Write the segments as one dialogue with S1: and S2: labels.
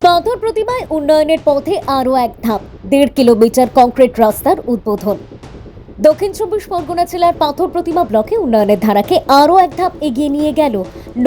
S1: পাথর প্রতিমায় উন্নয়নের পথে আরও এক ধাপ 1.5 কিলোমিটার কংক্রিট রাস্তার উদ্বোধন। দক্ষিণ চব্বিশ পরগনা জেলার পাথর প্রতিমা ব্লকে উন্নয়নের ধারাকে আরও এক ধাপ এগিয়ে নিয়ে গেল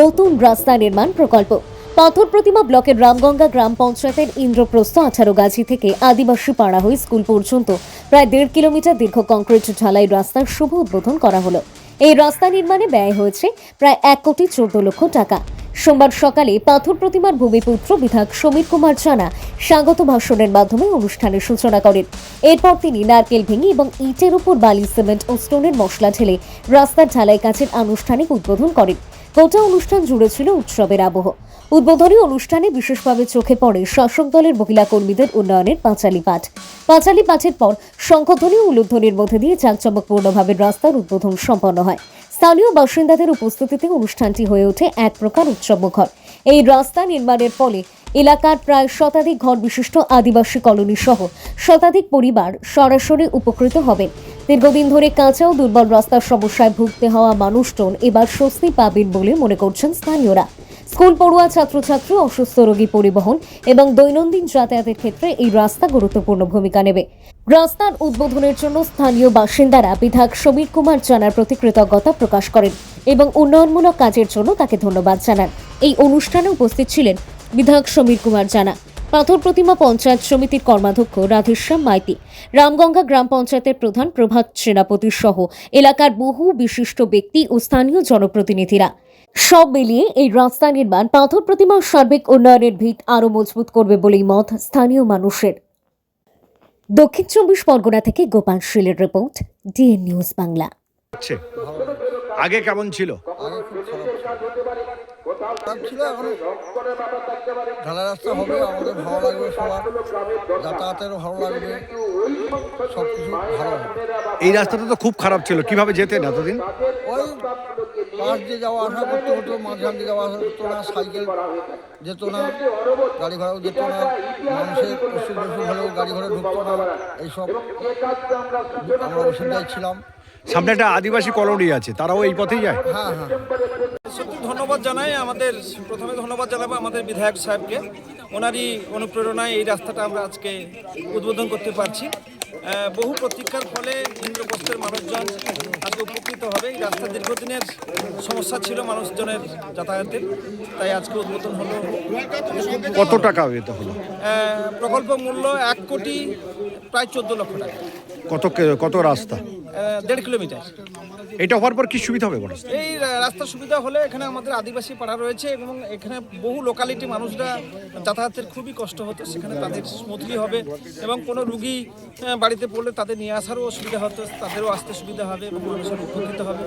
S1: নতুন রাস্তা নির্মাণ প্রকল্প। পাথর প্রতিমা ব্লকের রামগঙ্গা গ্রাম পঞ্চায়েতের ইন্দ্রপ্রস্থ 18 গাছি থেকে আদিবাসী পাড়া হয়ে স্কুল পর্যন্ত প্রায় 1.5 কিলোমিটার দীর্ঘ কংক্রিট ঢালাই রাস্তার শুভ উদ্বোধন করা হলো। এই রাস্তা নির্মাণে ব্যয় হয়েছে প্রায় 1,14,00,000 টাকা। সোমবার সকালে পাথর প্রতিমার ভূমিপুত্র বিধায়ক সমীর কুমার জানা স্বাগত ভাষণের মাধ্যমে অনুষ্ঠানের সূচনা করেন। এরপর তিনি নারকেল ভেঙে এবং ইটের উপর বালি, সিমেন্ট ও স্টোনের মশলা ঢেলে রাস্তার ঢালাই কাজের আনুষ্ঠানিক উদ্বোধন করেন। গোটা অনুষ্ঠান জুড়ে ছিল উৎসবের আবহ। উদ্বোধনী অনুষ্ঠানে বিশেষভাবে চোখে পড়ে শাসক দলের মহিলা কর্মীদের উন্নয়নের পাঁচালী পাঠের পর শঙ্খধ্বনি ও উলুধ্বনির মধ্যে দিয়ে জাঁকজমকপূর্ণভাবে রাস্তার উদ্বোধন সম্পন্ন হয়। স্থানীয় বাসিন্দাদের উপস্থিতিতে অনুষ্ঠানটি হয়ে ওঠে এক প্রকার উৎসবমুখর। এই রাস্তা নির্মাণের ফলে এলাকার প্রায় শতাধিক ঘর বিশিষ্ট আদিবাসী কলোনি সহ শতাধিক পরিবার সরাসরি উপকৃত হবেন। দীর্ঘদিন ধরে কাঁচা ও দুর্বল রাস্তার সমস্যায় ভুগতে হওয়া মানুষজন এবার স্বস্তি পাবেন বলে মনে করছেন স্থানীয়রা। স্কুল পড়ুয়া ছাত্রছাত্রী, অসুস্থ রোগী পরিবহন এবং দৈনন্দিন যাতায়াতের ক্ষেত্রে এই রাস্তা গুরুত্বপূর্ণ ভূমিকা নেবে। রাস্তার উদ্বোধনের জন্য স্থানীয় বাসিন্দারা বিধায়ক সমীর কুমার জানার প্রতি কৃতজ্ঞতা প্রকাশ করেন এবং উন্নয়নমূলক কাজের জন্য তাকে ধন্যবাদ জানান। এই অনুষ্ঠানে উপস্থিত ছিলেন বিধায়ক সমীর কুমার জানা, পাথর প্রতিমা পঞ্চায়েত সমিতির কর্মাধ্যক্ষ রাধেশ্যাম মাইতি, রামগঙ্গা গ্রাম পঞ্চায়েতের প্রধান প্রভাত সেনাপতি সহ এলাকার বহু বিশিষ্ট ব্যক্তি ও স্থানীয় জনপ্রতিনিধিরা। সব মিলিয়ে এই রাস্তা নির্মাণ পাথর প্রতিমার সার্বিক উন্নয়নের ভিত আরও মজবুত করবে বলেই মত স্থানীয় মানুষের। দক্ষিণ চব্বিশ পরগনা থেকে গোপাল শীলের রিপোর্ট, ডিএন নিউজ বাংলা।
S2: আগে কেমন ছিল?
S3: ছিল এখন ঢালাই রাস্তা হবে, আমাদের ভালো লাগবে, সবার যাতায়াতেরও ভালো লাগবে, সব কিছু ভালো হবে।
S2: এই রাস্তাটা তো খুব খারাপ ছিল, কিভাবে যেতেন এতদিন?
S3: ওই পাশ দিয়ে যাওয়া আসা করতে হতো, মাঝখান দিয়ে যাওয়া আসা করতো না, সাইকেল যেত না, গাড়ি ঘোড়াও যেত না, মানুষের অসুখ বিসুখ হলেও গাড়ি ঘোড়া ঢুকতো না, এইসব আমরা অসুবিধায় ছিলাম।
S2: সামনে একটা আদিবাসী কলোনি আছে, তারাও এই পথেই যায়?
S3: হ্যাঁ হ্যাঁ,
S4: সত্যি ধন্যবাদ জানাই। প্রথমে ধন্যবাদ জানাবো আমাদের বিধায়ক সাহেবকে। ওনারই অনুপ্রেরণায় এই রাস্তাটা আমরা আজকে উদ্বোধন করতে পারছি। বহু প্রতীক্ষার ফলে ইন্দ্রপ্রস্থের মানুষজন আজকে উপকৃত হবে। এই রাস্তা দীর্ঘদিনের সমস্যা ছিল মানুষজনের যাতায়াতের, তাই আজকে উদ্বোধন হলো।
S2: কত টাকা এটা হলো?
S4: প্রকল্প মূল্য 1 কোটি প্রায় 14 লক্ষ টাকা।
S2: কত রাস্তা?
S4: 1.5 কিলোমিটার।
S2: এটা হওয়ার পর কি সুবিধা হবে?
S4: এই রাস্তার সুবিধা হলে এখানে আমাদের আদিবাসী পাড়া রয়েছে এবং এখানে বহু লোকালিটি মানুষরা যাতায়াতের খুবই কষ্ট হতো, সেখানে তাদের স্মুথলি হবে এবং কোনো রুগী বাড়িতে পড়লে তাদের নিয়ে আসারও অসুবিধা হতো, তাদেরও আসতে সুবিধা হবে এবং মানুষের উপকৃত হবে।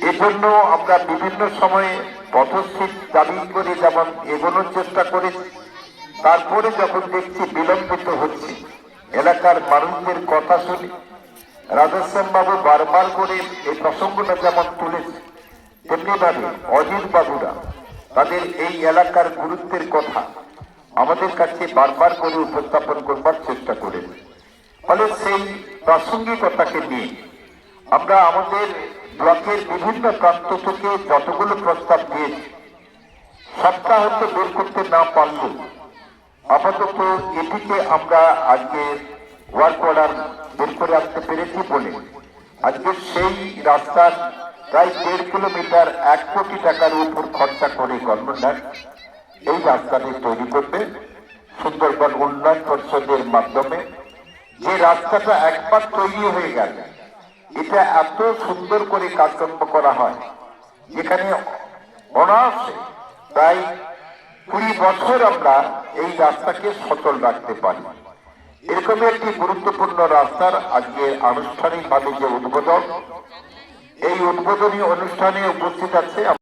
S5: এর জন্য আমরা বিভিন্ন সময়ে পথস্থির দাবি করে যেমন এগোনোর চেষ্টা করেছি, তারপরে যখন দেখছি বিলম্বিত হচ্ছে, এলাকার মানুষদের কথা শুনে রাধেশ্যাম বাবু বারবার করে এই প্রসঙ্গটা যেমন তুলেছে, তেমনিভাবে অজিত বাবুরা তাদের এই এলাকার গুরুত্বের কথা আমাদের কাছে বারবার করে উপস্থাপন করবার চেষ্টা করেন। ফলে সেই প্রাসঙ্গিকতাকে নিয়ে আমরা আমাদের ব্লকের বিভিন্ন প্রান্ত থেকে যতগুলো প্রস্তাব দিয়েছি, সবটা হয়তো বের করতে না পারলেও আপাতত এটিকে আমরা আজকে ওয়ার্ক অর্ডার বের করে আসতে পেরেছি বলে আজকে সেই রাস্তার প্রায় 1.5 কিলোমিটার 1 কোটি টাকার উপর খরচা করে গভর্নমেন্ট এই রাস্তাটি তৈরি করবে সুন্দরবন উন্নয়ন পরিষদের মাধ্যমে। যে রাস্তাটা একবার তৈরি হয়ে গেল, এটা এত সুন্দর করে কাজকর্ম করা হয়, যেখানে অনায়াসে প্রায় 20 বছর আমরা এই রাস্তাকে সচল রাখতে পারি। এরকম একটি গুরুত্বপূর্ণ রাস্তার আজকে আনুষ্ঠানিকভাবে যে উদ্বোধন, এই উদ্বোধনী অনুষ্ঠানে উপস্থিত আছে